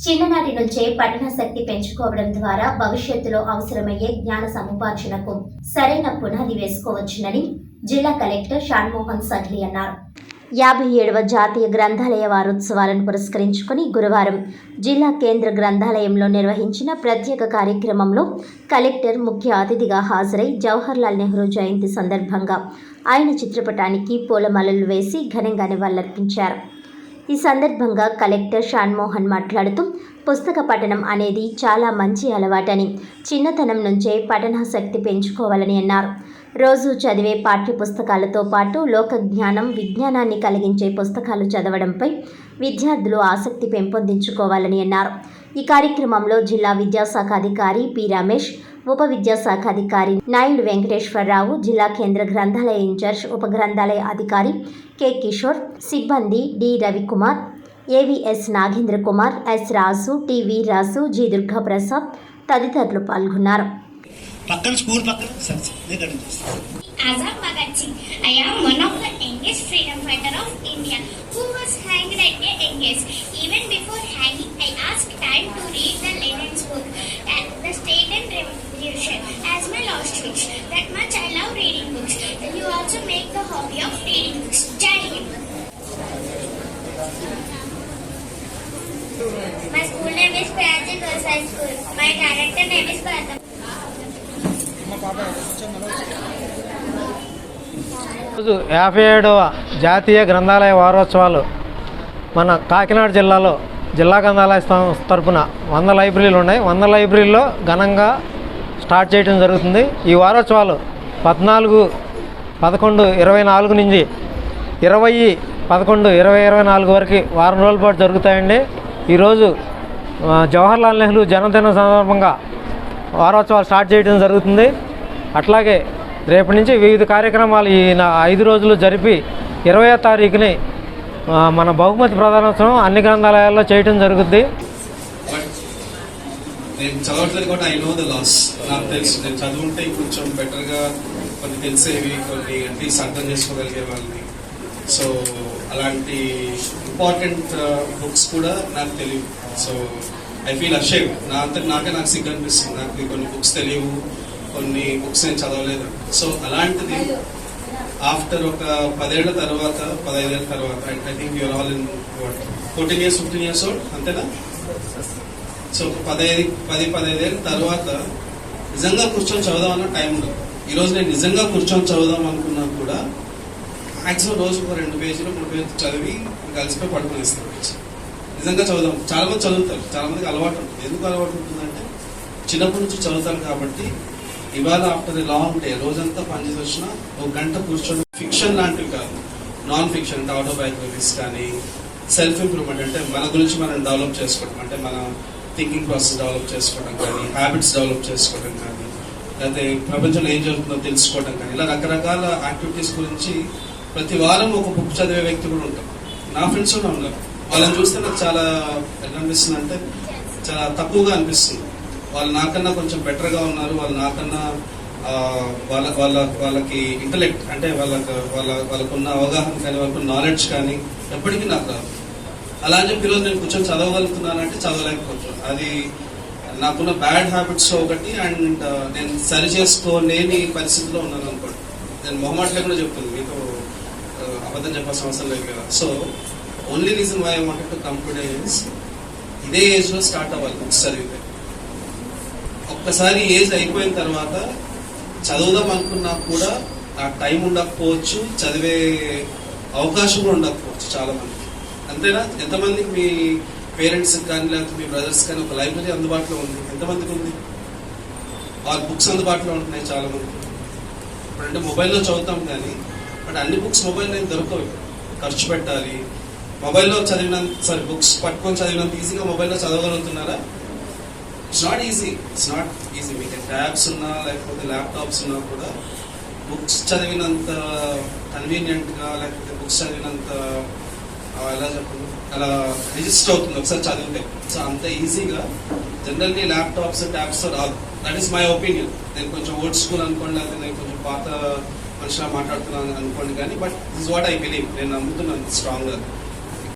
చిన్ననాటి నుంచే పఠనాసక్తి పెంచుకోవడం ద్వారా భవిష్యత్తులో అవసరమయ్యే జ్ఞాన సముపార్జనకు సరైన పునాది వేసుకోవచ్చునని జిల్లా కలెక్టర్ షాన్మోహన్ సడ్లీ అన్నారు. 57వ జాతీయ గ్రంథాలయ వారోత్సవాలను పురస్కరించుకుని గురువారం జిల్లా కేంద్ర గ్రంథాలయంలో నిర్వహించిన ప్రత్యేక కార్యక్రమంలో కలెక్టర్ ముఖ్య అతిథిగా హాజరై జవహర్లాల్ నెహ్రూ జయంతి సందర్భంగా ఆయన చిత్రపటానికి పూలమాలలు వేసి ఘనంగా నివాళులర్పించారు. ఈ సందర్భంగా కలెక్టర్ షాన్మోహన్ మాట్లాడుతూ పుస్తక పఠనం అనేది చాలా మంచి అలవాటని, చిన్నతనం నుంచే పఠనాసక్తి పెంచుకోవాలని అన్నారు. రోజు చదివే పాఠ్య పుస్తకాలతో పాటు లోక జ్ఞానం, విజ్ఞానాన్ని కలిగించే పుస్తకాలు చదవడంపై విద్యార్థులు ఆసక్తి పెంపొందించుకోవాలని అన్నారు. ఈ కార్యక్రమంలో జిల్లా విద్యాశాఖ అధికారి పి రమేష్, ఉప విద్యాశాఖ అధికారి నాయుడు వెంకటేశ్వరరావు, జిల్లా కేంద్ర గ్రంథాలయ ఇన్ఛార్జ్ ఉప గ్రంథాలయ అధికారి కె కిషోర్, సిబ్బంది D Ravikumar, AVS Nagendra Kumar, S Raju, T Veerraju, G Durgaprasad తదితరులు పాల్గొన్నారు. Azam Bhagat Singh. I am one of the youngest freedom fighter of India who was hanged at a young age. Even before hanging, I asked time to read the Lenin's book, The State and Revolution, as my last wish. That much I love reading books. You also make the hobby of reading books. Jai Hind. My school name is Prajit Vasai School. My character name is Bharat. రోజు 57వ జాతీయ గ్రంథాలయ వారోత్సవాలు మన కాకినాడ జిల్లాలో జిల్లా గ్రంథాలయ సంస్థ తరఫున 100 లైబ్రరీలు ఉన్నాయి. 100 లైబ్రరీల్లో ఘనంగా స్టార్ట్ చేయడం జరుగుతుంది. ఈ వారోత్సవాలు 14/11/24 నుంచి 20/11/2024 వరకు వారం రోజుల పాటు జరుగుతాయండి. ఈరోజు జవహర్లాల్ నెహ్రూ జన్మదినం సందర్భంగా వారోత్సవాలు స్టార్ట్ చేయడం జరుగుతుంది. అట్లాగే రేపటి నుంచి వివిధ కార్యక్రమాలు ఈ 5 రోజులు జరిపి 20వ తారీఖుని మన బహుమతి ప్రదానోత్సవం అన్ని గ్రంథాలయాల్లో చేయడం జరుగుద్ది. నేను చదవట్లేదు కూడా ఐ నో ద లాస్. నాకు తెలుసు, నేను చదువుంటే కొంచెం బెటర్గా కొన్ని తెలిసేవి, కొన్ని అట్లీస్ట్ అర్థం చేసుకోగలిగే వాళ్ళని. సో అలాంటి ఇంపార్టెంట్ బుక్స్ కూడా నాకు తెలియవు. So I feel ashamed. నాకు సిగ్గు అనిపిస్తుంది. నాకు కొన్ని బుక్స్ తెలియవు, కొన్ని బుక్స్ నేను చదవలేదు. సో అలాంటిది ఆఫ్టర్ ఒక 10 ఏళ్ల తర్వాత, 15 ఏళ్ళ తర్వాత, I think you are all in 14 years 15 years old, అంతేనా? సో 15 ఏళ్ళ తర్వాత నిజంగా కూర్చొని చదువుదామన్న టైం ఉండదు. ఈరోజు నేను నిజంగా కూర్చొని చదువుదాం అనుకున్నా కూడా మ్యాక్సిమం రోజుకు 2 పేజీలు 3 పేజీలు చదివి కలిసిపోయి పడుకునేస్తాను. నిజంగా చదువుదాం. చాలా మంది చదువుతారు, చాలా మందికి అలవాటు ఉంటుంది. ఎందుకు అలవాటు ఉంటుందంటే చిన్నప్పటి నుంచి చదువుతారు కాబట్టి. ఇవాళ ఆఫ్టర్ ఎ లాంగ్ డే, రోజంతా పనిచేసి వచ్చినా 1 గంట కూర్చొని, ఫిక్షన్ లాంటివి కాదు, నాన్ ఫిక్షన్ అంటే ఆటోబయోగ్రఫీస్ కానీ, సెల్ఫ్ ఇంప్రూవ్మెంట్ అంటే మన గురించి మనం డెవలప్ చేసుకోవడం, అంటే మన థింకింగ్ ప్రాసెస్ డెవలప్ చేసుకోవడం కానీ, హ్యాబిట్స్ డెవలప్ చేసుకోవడం కానీ, లేకపోతే ప్రపంచంలో ఏం జరుగుతుందో తెలుసుకోవడం కానీ, ఇలా రకరకాల యాక్టివిటీస్ గురించి ప్రతి వారం ఒక బుక్ చదివే వ్యక్తి కూడా ఉంటారు. నా ఫ్రెండ్స్ కూడా ఉన్నారు. వాళ్ళని చూస్తే నాకు చాలా ఎలా అనిపిస్తుంది అంటే చాలా తక్కువగా అనిపిస్తుంది. వాళ్ళు నాకన్నా కొంచెం బెటర్గా ఉన్నారు. వాళ్ళు నాకన్నా వాళ్ళకి ఇంటలెక్ట్ అంటే వాళ్ళకున్న అవగాహన కానీ, వాళ్ళకున్న నాలెడ్జ్ కానీ ఎప్పటికీ నాకు రాదు. అలా అని చెప్పి ఈరోజు నేను కూర్చొని చదవగలుగుతున్నానంటే చదవలేకపోవచ్చు. అది నాకున్న బ్యాడ్ హ్యాబిట్స్ ఒకటి. అండ్ నేను సరి చేసుకోలేని పరిస్థితిలో ఉన్నాను అనుకోండి. నేను మొహమాట లేకుండా చెప్తుంది, మీతో అబద్ధం చెప్పాల్సిన అవసరం లేదు కదా. So only reason why I wanted to come today is ఇదే ఏజ్లో స్టార్ట్ అవ్వాలి బుక్స్ చదివితే. ఒక్కసారి ఏజ్ అయిపోయిన తర్వాత చదువుదాం అనుకున్నా కూడా ఆ టైం ఉండకపోవచ్చు, చదివే అవకాశం కూడా ఉండకపోవచ్చు చాలా మందికి. అంతేనా? ఎంతమందికి మీ పేరెంట్స్ కానీ లేకపోతే మీ బ్రదర్స్ కానీ ఒక లైబ్రరీ అందుబాటులో ఉంది? ఎంతమందికి ఉంది? వాళ్ళ బుక్స్ అందుబాటులో ఉంటున్నాయి చాలా మందికి. ఇప్పుడంటే మొబైల్లో చదువుతాం కానీ, బట్ అన్ని బుక్స్ మొబైల్లో దొరకవు. ఖర్చు పెట్టాలి. మొబైల్లో బుక్స్ పట్టుకొని చదివినంత ఈజీగా మొబైల్లో చదవగలుగుతున్నారా? It's not easy. మీకు ట్యాబ్స్ ఉన్నా లేకపోతే ల్యాప్టాప్స్ ఉన్నా కూడా బుక్స్ చదివినంత కన్వీనియంట్గా, లేకపోతే బుక్స్ చదివినంత ఎలా చెప్పండి, అలా రిజిస్టర్ అవుతుంది ఒకసారి చదివితే. సో అంత ఈజీగా జనరల్లీ ల్యాప్టాప్స్, ట్యాబ్స్ రాదు. That is my opinion. నేను కొంచెం ఓల్డ్ స్కూల్ అనుకోండి, లేకపోతే నేను కొంచెం పాత మనిషిలా మాట్లాడుతున్నాను అనుకోండి, కానీ but this what I believe. నేను నమ్ముతున్నాను స్ట్రాంగ్గా.